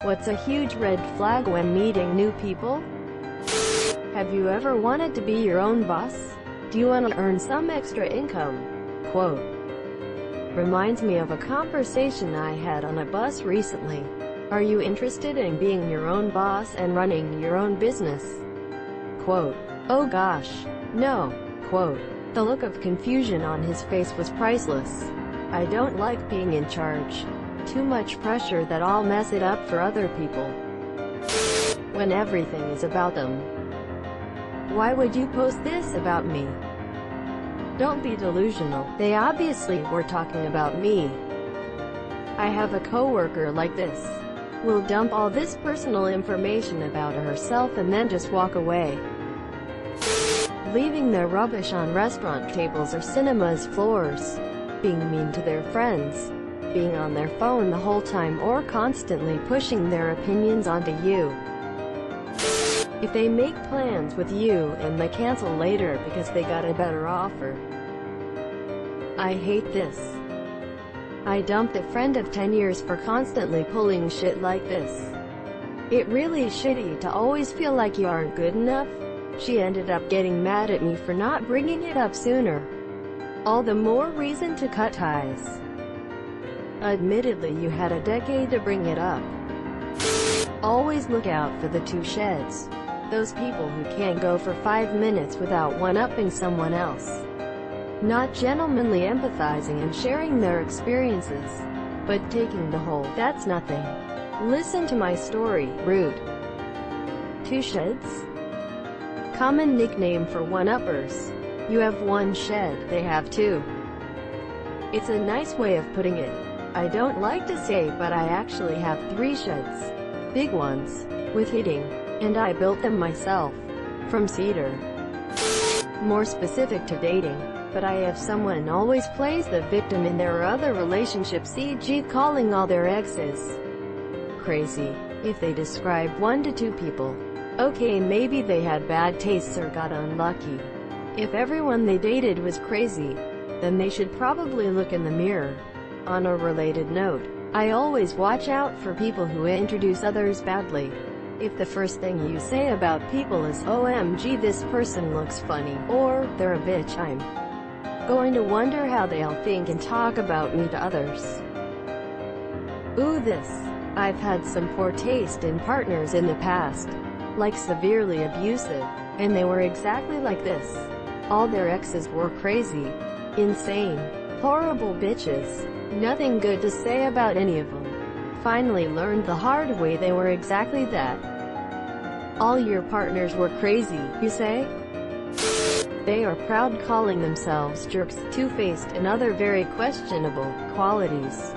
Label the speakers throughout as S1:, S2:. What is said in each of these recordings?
S1: What's a huge red flag when meeting new people? Have you ever wanted to be your own boss? Do you want to earn some extra income? Quote. Reminds me of a conversation I had on a bus recently. Are you interested in being your own boss and running your own business? Quote. Oh gosh, no. Quote. The look of confusion on his face was priceless. I don't like being in charge. Too much pressure that I'll mess it up for other people. When everything is about them. Why would you post this about me? Don't be delusional. They obviously were talking about me. I have a coworker like this. Will dump all this personal information about herself and then just walk away. Leaving their rubbish on restaurant tables or cinemas floors. Being mean to their friends. Being on their phone the whole time or constantly pushing their opinions onto you. If they make plans with you and they cancel later because they got a better offer. I hate this. I dumped a friend of 10 years for constantly pulling shit like this. It really shitty to always feel like you aren't good enough. She ended up getting mad at me for not bringing it up sooner. All the more reason to cut ties. Admittedly, you had a decade to bring it up. Always look out for the two sheds. Those people who can't go for 5 minutes without one-upping someone else. Not gentlemanly empathizing and sharing their experiences, but taking the whole, that's nothing. Listen to my story, rude. Two sheds? Common nickname for one-uppers. You have one shed, they have two. It's a nice way of putting it. I don't like to say, but I actually have 3 sheds. Big ones, with heating. And I built them myself. From cedar. More specific to dating. But I have someone always plays the victim in their other relationships, e.g. calling all their exes crazy. If they describe 1 to 2 people. Okay, maybe they had bad tastes or got unlucky. If everyone they dated was crazy, then they should probably look in the mirror. On a related note, I always watch out for people who introduce others badly. If the first thing you say about people is, OMG this person looks funny, or, they're a bitch, I'm going to wonder how they'll think and talk about me to others. Ooh this. I've had some poor taste in partners in the past. Like severely abusive. And they were exactly like this. All their exes were crazy. Insane. Horrible bitches. Nothing good to say about any of them. Finally learned the hard way they were exactly that. All your partners were crazy, you say? They are proud, calling themselves jerks, two-faced, and other very questionable qualities.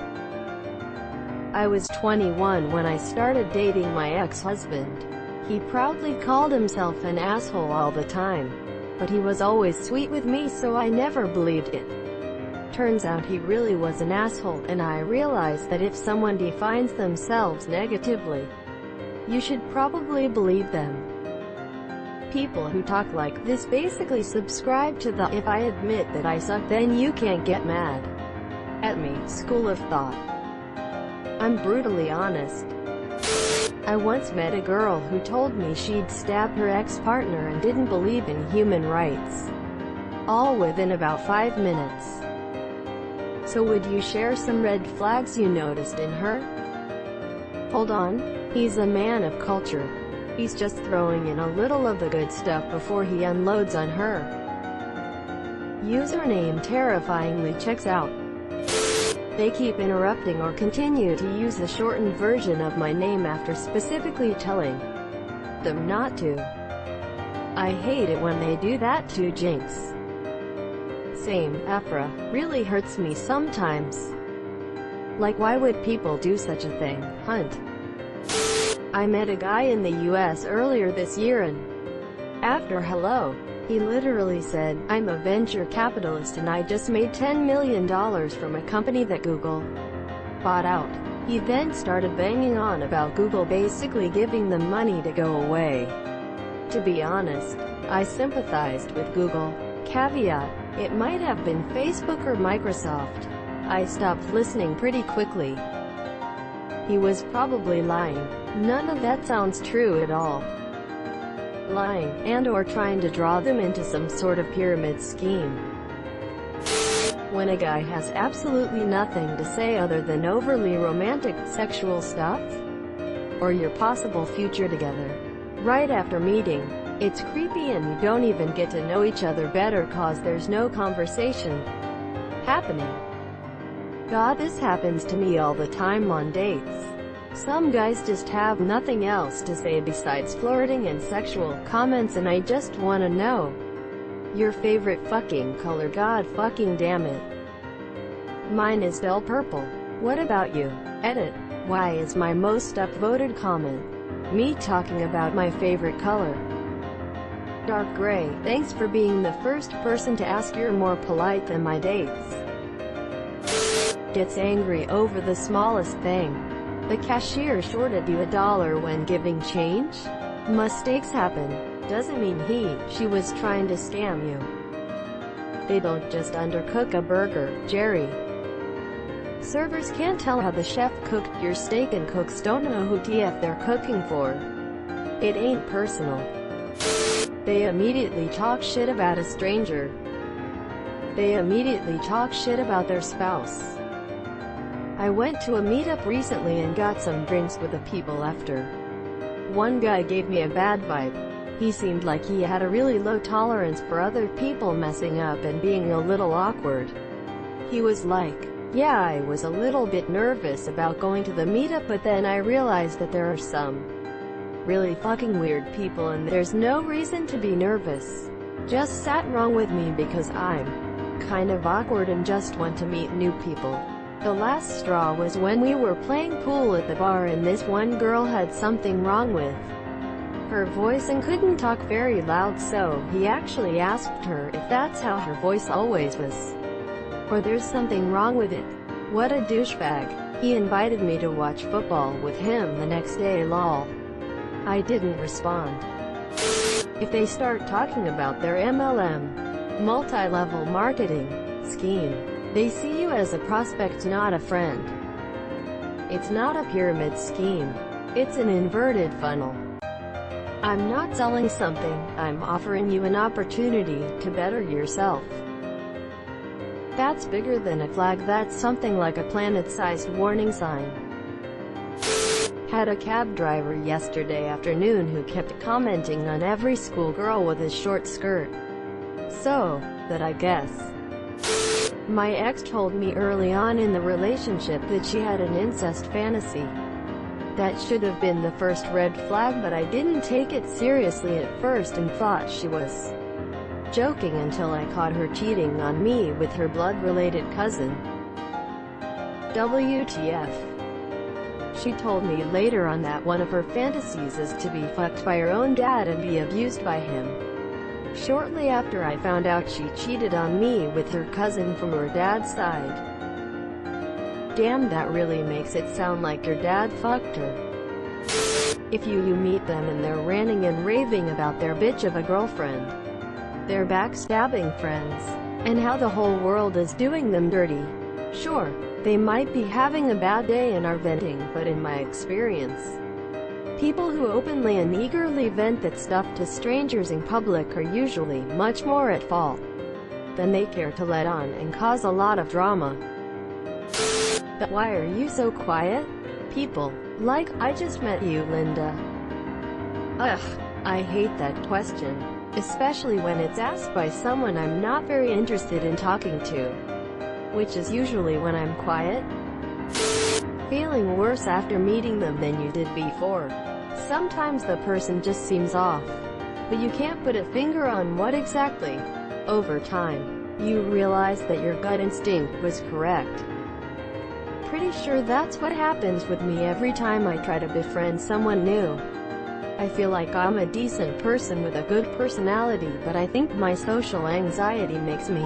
S1: I was 21 when I started dating my ex-husband. He proudly called himself an asshole all the time. But he was always sweet with me, so I never believed it. Turns out he really was an asshole, and I realized that if someone defines themselves negatively, you should probably believe them. People who talk like this basically subscribe to the "if I admit that I suck then you can't get mad at me" school of thought. I'm brutally honest. I once met a girl who told me she'd stabbed her ex-partner and didn't believe in human rights. All within about 5 minutes. So would you share some red flags you noticed in her? Hold on. He's a man of culture. He's just throwing in a little of the good stuff before he unloads on her. Username terrifyingly checks out. They keep interrupting or continue to use the shortened version of my name after specifically telling them not to. I hate it when they do that too, Jinx. Same, Afra, really hurts me sometimes. Like, why would people do such a thing? Hunt. I met a guy in the US earlier this year and after hello, he literally said, I'm a venture capitalist and I just made $10 million from a company that Google bought out. He then started banging on about Google basically giving them money to go away. To be honest, I sympathized with Google. Caveat, it might have been Facebook or Microsoft. I stopped listening pretty quickly. He was probably lying. None of that sounds true at all. Lying, and/or trying to draw them into some sort of pyramid scheme. When a guy has absolutely nothing to say other than overly romantic, sexual stuff, or your possible future together, right after meeting, it's creepy and you don't even get to know each other better cause there's no conversation happening. God, this happens to me all the time on dates. Some guys just have nothing else to say besides flirting and sexual comments, and I just wanna know your favorite fucking color. God fucking damn it. Mine is bell purple. What about you? Edit. Why is my most upvoted comment me talking about my favorite color? Dark gray. Thanks for being the first person to ask. You're more polite than my dates. Gets angry over the smallest thing. The cashier shorted you $1 when giving change? Mistakes happen. Doesn't mean she was trying to scam you. They don't just undercook a burger, Jerry. Servers can't tell how the chef cooked your steak, and cooks don't know who TF they're cooking for. It ain't personal. They immediately talk shit about a stranger. They immediately talk shit about their spouse. I went to a meetup recently and got some drinks with the people after. One guy gave me a bad vibe. He seemed like he had a really low tolerance for other people messing up and being a little awkward. He was like, yeah, I was a little bit nervous about going to the meetup, but then I realized that there are some really fucking weird people and there's no reason to be nervous. Just sat wrong with me because I'm kind of awkward and just want to meet new people. The last straw was when we were playing pool at the bar and this one girl had something wrong with her voice and couldn't talk very loud, so he actually asked her if that's how her voice always was, or there's something wrong with it. What a douchebag. He invited me to watch football with him the next day, lol. I didn't respond. If they start talking about their MLM, multi-level marketing scheme, they see you as a prospect, not a friend. It's not a pyramid scheme. It's an inverted funnel. I'm not selling something, I'm offering you an opportunity to better yourself. That's bigger than a flag. That's something like a planet-sized warning sign. Had a cab driver yesterday afternoon who kept commenting on every schoolgirl with a short skirt. So, that I guess. My ex told me early on in the relationship that she had an incest fantasy. That should have been the first red flag, but I didn't take it seriously at first and thought she was joking until I caught her cheating on me with her blood-related cousin. WTF. She told me later on that one of her fantasies is to be fucked by her own dad and be abused by him. Shortly after I found out she cheated on me with her cousin from her dad's side. Damn, that really makes it sound like your dad fucked her. If you meet them and they're ranting and raving about their bitch of a girlfriend, their backstabbing friends, and how the whole world is doing them dirty. Sure, they might be having a bad day and are venting, but in my experience, people who openly and eagerly vent that stuff to strangers in public are usually much more at fault than they care to let on, and cause a lot of drama. But why are you so quiet? People like, I just met you, Linda. Ugh, I hate that question, especially when it's asked by someone I'm not very interested in talking to, which is usually when I'm quiet. Feeling worse after meeting them than you did before. Sometimes the person just seems off, but you can't put a finger on what exactly. Over time, you realize that your gut instinct was correct. Pretty sure that's what happens with me every time I try to befriend someone new. I feel like I'm a decent person with a good personality, but I think my social anxiety makes me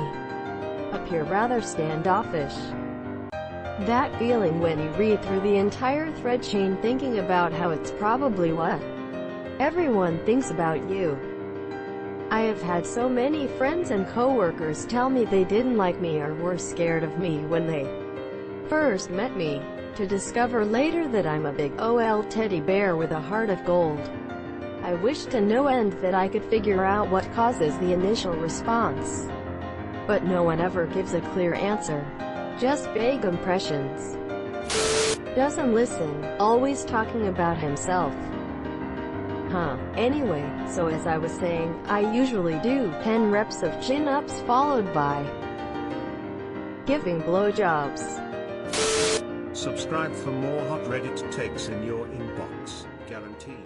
S1: appear rather standoffish. That feeling when you read through the entire thread chain thinking about how it's probably what everyone thinks about you. I have had so many friends and coworkers tell me they didn't like me or were scared of me when they first met me. to discover later that I'm a big OL teddy bear with a heart of gold. I wish to no end that I could figure out what causes the initial response. But no one ever gives a clear answer. Just vague impressions. Doesn't listen, always talking about himself. Anyway, so as I was saying, I usually do 10 reps of chin-ups followed by giving blowjobs.
S2: Subscribe for more hot Reddit takes in your inbox, guaranteed.